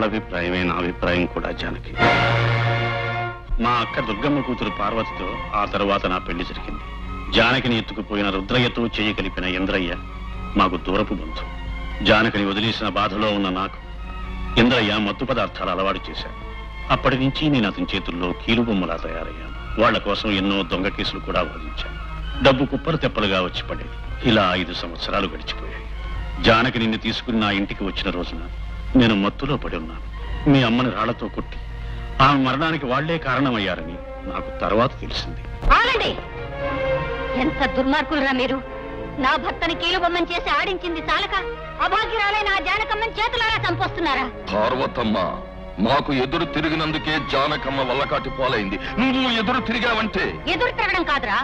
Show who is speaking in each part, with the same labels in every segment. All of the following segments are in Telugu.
Speaker 1: వాళ్ళ అభిప్రాయమే నా అభిప్రాయం కూడా జానకి. మా అక్క దుర్గమ్మ కూతురు పార్వతితో ఆ తరువాత నా పెళ్లి జరిగింది. జానకిని ఎత్తుకుపోయిన రుద్రయ్యతో చేయి కలిపిన ఇంద్రయ్య మాకు దూరపు బంధు. జానకిని వదిలేసిన బాధలో ఉన్న నాకు ఇంద్రయ్య మత్తు పదార్థాలు అలవాటు చేశాడు. అప్పటి నుంచి నేను అతని చేతుల్లో కీలుబొమ్మలా తయారయ్యాను. వాళ్ల కోసం ఎన్నో దొంగ కేసులు కూడా వాదించాను. డబ్బు కుప్పలు తెప్పలుగా వచ్చి పడేది. ఇలా 5 సంవత్సరాలు గడిచిపోయాయి. జానకి నిన్ను తీసుకుని నా ఇంటికి వచ్చిన రోజున నేను మత్తులో పడి ఉన్నాను. మీ అమ్మని రాళ్లతో కొట్టి ఆమె మరణానికి వాళ్లే కారణమయ్యారని నాకు తర్వాత తెలిసింది.
Speaker 2: ఎంత దుర్మార్గులురా మీరు! నా భర్తని కీలుబొమ్మని చేసి ఆడించింది చాలక అభాగ్యురాలైన ఆ జానకమ్మని చేతులారా చంపొస్తున్నారా?
Speaker 3: పార్వతమ్మ, మాకు ఎదురు తిరిగినందుకే జానకమ్మ వల్లకాటి పోలైంది. నువ్వు ఎదురు తిరిగావంటే?
Speaker 2: ఎదురు తిరగడం కాదురా,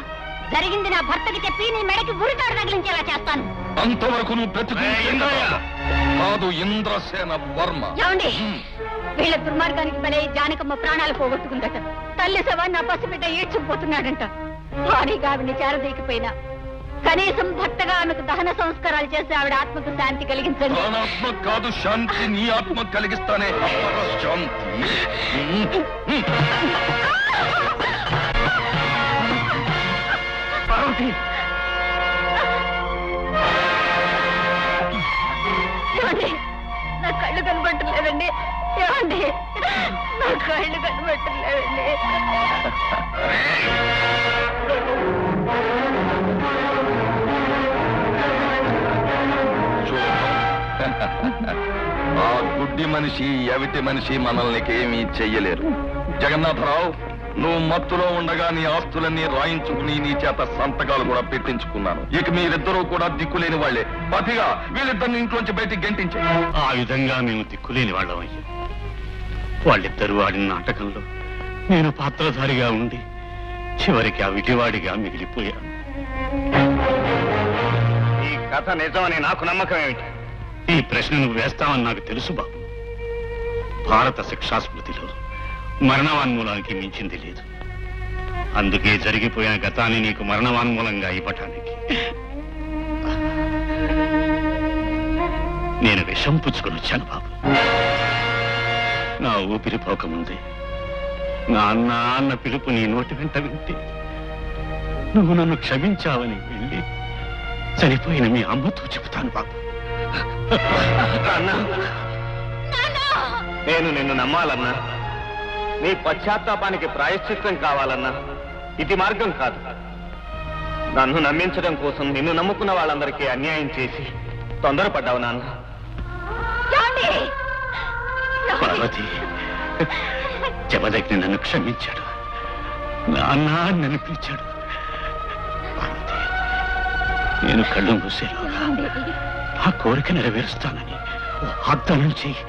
Speaker 2: జరిగింది నా భర్తకి చెప్పి నీ మెడకి గురితాడు తగిలించేలా చేస్తాను.
Speaker 3: అంతవరకు నువ్వు కాదు ఇంద్రసేన వర్మ.
Speaker 2: ఏమండి, వీళ్ళ దుర్మార్గానికి బలై జానకమ్మ ప్రాణాలు పోగొట్టుకుందట. తల్లి శవాన్ని నా పసిబిడ్డ ఈడ్చుకుపోతున్నాడంట. భారీగా ఆవిడ్ని చేరదీకిపోయినా కనీసం భర్తగా ఆమెకు దహన సంస్కారాలు చేసి ఆవిడ ఆత్మకు శాంతి కలిగించండి.
Speaker 3: ఆత్మ కాదు శాంతి, నీ ఆత్మ కలిగిస్తానే శాంతి.
Speaker 2: నా కళ్ళు కనబట్టలేదండి. ఏమండి, నా కళ్ళు కనబట్టలేదండి.
Speaker 3: ఆ గుడ్డి మనిషి ఎవిటి మనిషి మనల్ని ఏమీ చెయ్యలేరు. జగన్నాథరావు, నువ్వు మత్తులో ఉండగా నీ ఆస్తులన్నీ రాయించుకుని నీ చేత సంతకాలు కూడా పెట్టించుకున్నాను. ఇక మీరిద్దరూ కూడా దిక్కులేని వాళ్లే. పతిగా వీళ్ళిద్దరిని ఇంట్లోంచి బయటికి గెంటించే.
Speaker 1: ఆ విధంగా మేము దిక్కులేని వాళ్ళం అయ్యా. వాళ్ళిద్దరూ ఆడిన నాటకంలో నేను పాత్రధారిగా ఉండి చివరికి ఆ విటివాడిగా మిగిలిపోయాను. ఈ కథ నిజమని నాకు నమ్మకం ఏమిటి? ఈ ప్రశ్న నువ్వు వేస్తావని నాకు తెలుసు బాబు. భారత శిక్షాస్మృతిలో మరణవాన్మూలానికి మించింది లేదు. అందుకే జరిగిపోయిన గతాన్ని నీకు మరణవాన్మూలంగా ఇవ్వటానికి నేను విషం పుచ్చుకొని వచ్చాను బాబు. నా ఊపిరి పోకముందే నా అన్న పిలుపు నీ నోటి వెంట వింటే నువ్వు నన్ను క్షమించావని వెళ్ళి చనిపోయిన మీ అమ్మతో చెబుతాను బాబు. నేను నిన్ను నమ్మాలన్నా, నీ పశ్చాత్తాపానికి ప్రాయశ్చిత్తం కావాలన్నా ఇది మార్గం కాదు. నన్ను నమ్మించడం కోసం నిన్ను నమ్ముకున్న వాళ్ళందరికీ అన్యాయం చేసి తొందరపడ్డావు నాన్న. పార్వతి, జమదగ్ని నన్ను క్షమించాడు. నాన్న నన్ను పిలిచాడు. పార్వతి, నేను కళ్ళు మూసేలోగా ఆ కోరిక నెరవేరుస్తానని వాగ్దానం చెయ్యి.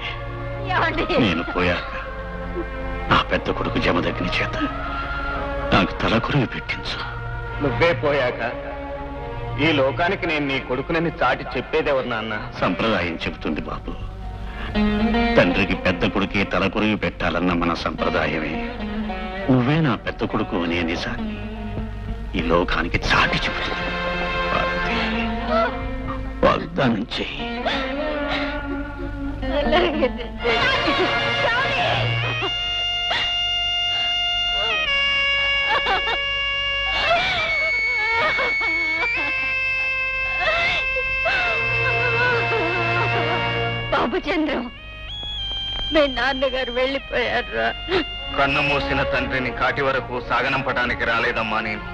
Speaker 1: నేను పోయాక నా పెద్ద కొడుకు జమదగ్ని చేత నాకు తలకొరివి పెట్టించు. నువ్వే పోయాక ఈ లోకానికి నేను నీ కొడుకునని చాటి చెప్పేదెవరు నాన్న? సంప్రదాయం చెబుతుంది బాబు. తండ్రికి పెద్ద కొడుకే తలకొరివి పెట్టాలన్న మన సంప్రదాయమే. నువ్వే నా పెద్ద కొడుకు అనే నిజాన్ని ఈ లోకానికి చాటి చెబుతుంది. వాగ్దానం చెయ్యి.
Speaker 2: బాబు చంద్రం, మీ నాన్నగారు వెళ్ళిపోయారా?
Speaker 1: కన్ను మూసిన తండ్రిని కాటి వరకు సాగనంపడానికి రాలేదమ్మా నేను.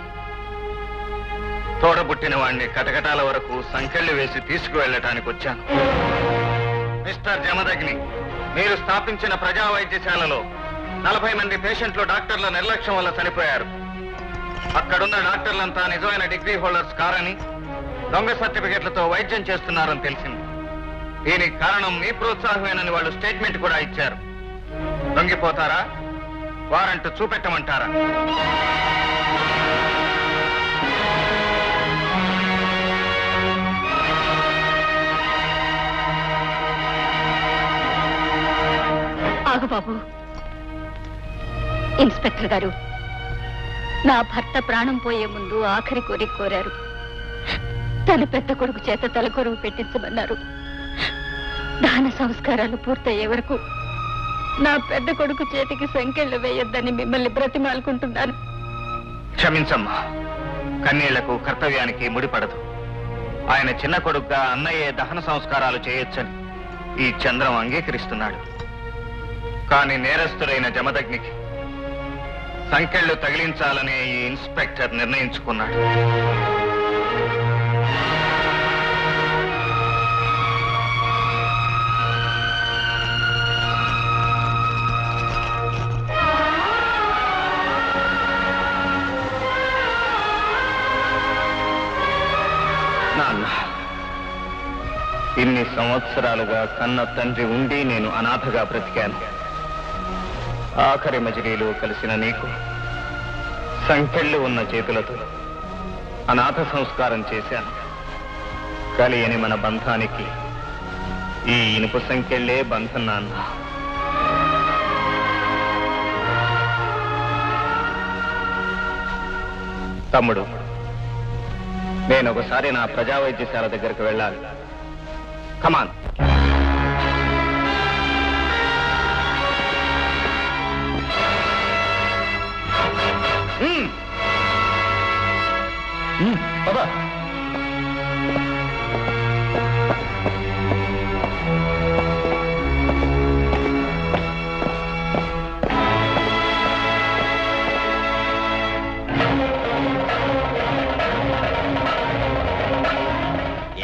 Speaker 1: తోడబుట్టిన వాణ్ణి కటకటాల వరకు సంకెళ్లు వేసి తీసుకువెళ్ళటానికి వచ్చాను. మిస్టర్ జమదగ్ని, మీరు స్థాపించిన ప్రజా వైద్యశాలలో 40 మంది పేషెంట్లు డాక్టర్ల నిర్లక్ష్యం వల్ల చనిపోయారు. అక్కడున్న డాక్టర్లంతా నిజమైన డిగ్రీ హోల్డర్స్ కారని దొంగ సర్టిఫికెట్లతో వైద్యం చేస్తున్నారని తెలిసింది. దీనికి కారణం మీ ప్రోత్సాహమేనని వాళ్ళు స్టేట్మెంట్ కూడా ఇచ్చారు. లొంగిపోతారా? వారంట్ చూపెట్టమంటారా?
Speaker 2: ఆగు బాబు. ఇన్స్పెక్టర్ గారు, నా భర్త ప్రాణం పోయే ముందు ఆఖరి కోరిక కోరారు. తన పెద్ద కొడుకు చేత తలకొరువు పెట్టించమన్నారు. దహన సంస్కారాలు పూర్తయ్యే వరకు నా పెద్ద కొడుకు చేతికి సంకెళ్ళు వేయొద్దని మిమ్మల్ని బ్రతిమాలుకుంటున్నాను.
Speaker 4: క్షమించమ్మా, కన్నీళ్లకు కర్తవ్యానికి ముడిపడదు. ఆయన చిన్న కొడుకుగా అన్నయ్యే దహన సంస్కారాలు చేయొచ్చని ఈ చంద్రం అంగీకరిస్తున్నాడు. కానీ నేరస్తుడైన జమదగ్నికి సంకెళ్ళు తగిలించాలనే ఈ ఇన్స్పెక్టర్ నిర్ణయించుకున్నాడు. నాన్న, ఇన్ని సంవత్సరాలుగా కన్న తండ్రి ఉండి నేను అనాథగా బ్రతికాను. ఆఖరి మజిలీలో కలిసిన నీకు సంకెళ్ళు ఉన్న చేతులతో అనాథ సంస్కారం చేశాను. కలియని మన బంధానికి ఈ ఇనుప సంకెళ్ళే బంధం నాన్న. తమ్ముడు, నేను ఒకసారి నా ప్రజా వైద్యశాల దగ్గరికి వెళ్ళాలి. కమాన్. పద.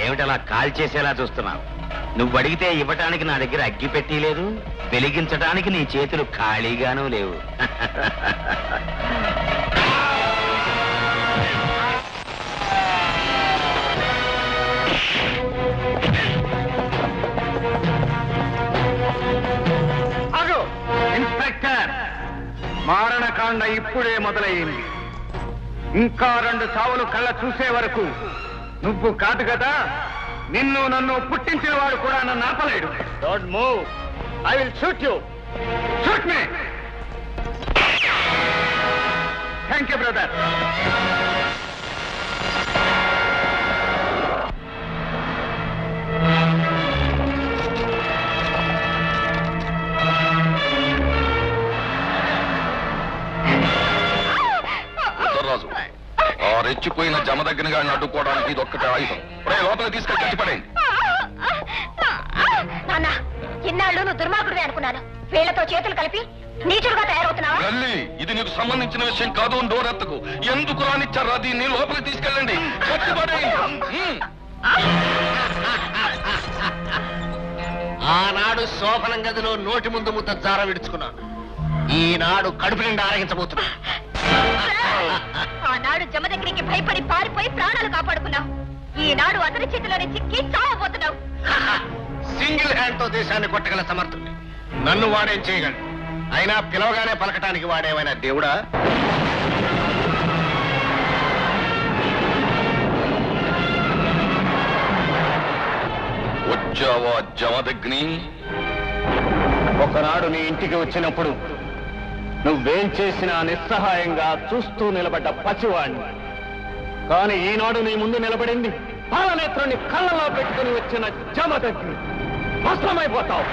Speaker 5: ఏమిటలా కాల్ చేసేలా చూస్తున్నావు? నువ్వు అడిగితే ఇవ్వటానికి నా దగ్గర అగ్గి పెట్టి లేదు, వెలిగించడానికి నీ చేతులు ఖాళీగానూ లేవు.
Speaker 4: ఇన్స్పెక్టర్, మారణకాండ ఇప్పుడే మొదలయ్యింది. ఇంకా 2 చావులు కళ్ళ చూసే వరకు నువ్వు కాదు కదా, నిన్ను నన్ను పుట్టించిన వాడు కూడా నన్ను ఆపలేడు. Don't move, I will shoot you. Shoot me. Thank you brother.
Speaker 3: Raju, ఆ రెచ్చిపోయిన జమదగ్ని గారిని అడ్డుకోవడానికి ఇది ఒక్కటే ఆయుధం. లోపలికి తీసుకెళ్ళి కట్టిపడేయండి.
Speaker 2: నాన్న, ఇన్నాళ్ళు నువ్వు దుర్మార్గుడివే అనుకున్నాను. వీళ్లతో చేతులు కలిపి నీచుడుగా తయారవుతున్నావా?
Speaker 3: గల్లి, ఇది నీకు సంబంధించిన విషయం కాదు. డోరెత్తకు. ఎందుకు రానిచ్చారా దీన్ని? లోపలికి తీసుకెళ్ళండి, కట్టిపడేయండి.
Speaker 5: ఆనాడు శోభనం గదిలో నోటి ముందు ముద్ద జార విడుచుకున్నాను. ఈనాడు కడుపు నిండా ఆరగించబోతున్నా.
Speaker 2: ఆనాడు జమదగ్నికి భయపడి పారిపోయి ప్రాణాలు కాపాడుకున్నావు. ఈనాడు అతని చేతిలోనే చిక్కి చావబోతున్నావు.
Speaker 5: సింగిల్ హ్యాండ్ తో దేశాన్ని కొట్టగల సమర్థుడు నన్ను వాడేం చేయగలడు? అయినా పిలవగానే పలకటానికి వాడేమైనా దేవుడా?
Speaker 3: వచ్చావా జమదగ్ని?
Speaker 4: ఒకనాడు నీ ఇంటికి వచ్చినప్పుడు నువ్వేం చేసినా నిస్సహాయంగా చూస్తూ నిలబడ్డ పసివాణ్ణి. కానీ ఈనాడు నీ ముందు నిలబడింది పాలనేత్రుని కళ్ళలో పెట్టుకుని వచ్చిన జమదగ్ని. భస్మమైపోతావు.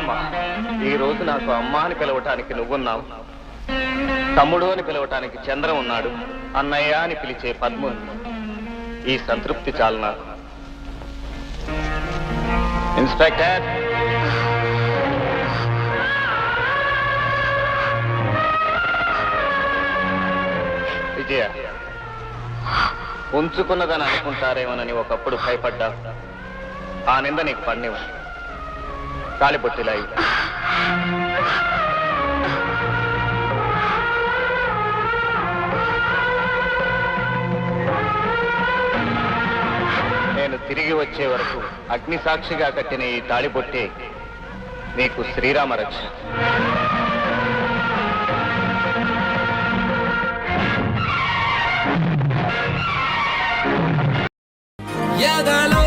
Speaker 4: అమ్మా ఈ రోజు నాకు అమ్మ అని పిలవటానికి నువ్వున్నావు, తమ్ముడు అని పిలవటానికి చంద్రం ఉన్నాడు, అన్నయ్య అని పిలిచే పద్ము ఉంది. ఈ సంతృప్తి చాలు నాకు. ఇన్స్పెక్టర్, విజయ, ఉంచుకున్నదని అనుకుంటారేమోనని ఒకప్పుడు భయపడ్డా. ఆ నింద నీకు పడినివ్వ. తాళిబొట్టిలా ఇవ్వు. నేను తిరిగి వచ్చే వరకు అగ్ని సాక్షిగా కట్టిన ఈ తాళిబొట్టే నీకు శ్రీరామ రక్ష.
Speaker 6: ఎదలో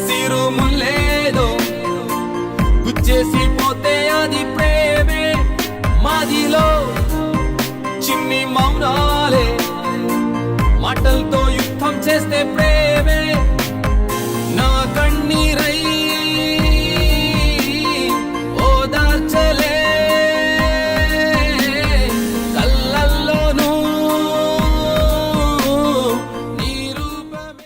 Speaker 6: సిరుములేదో గుచ్చేసి పోతే అది ప్రేమే, మాదిలో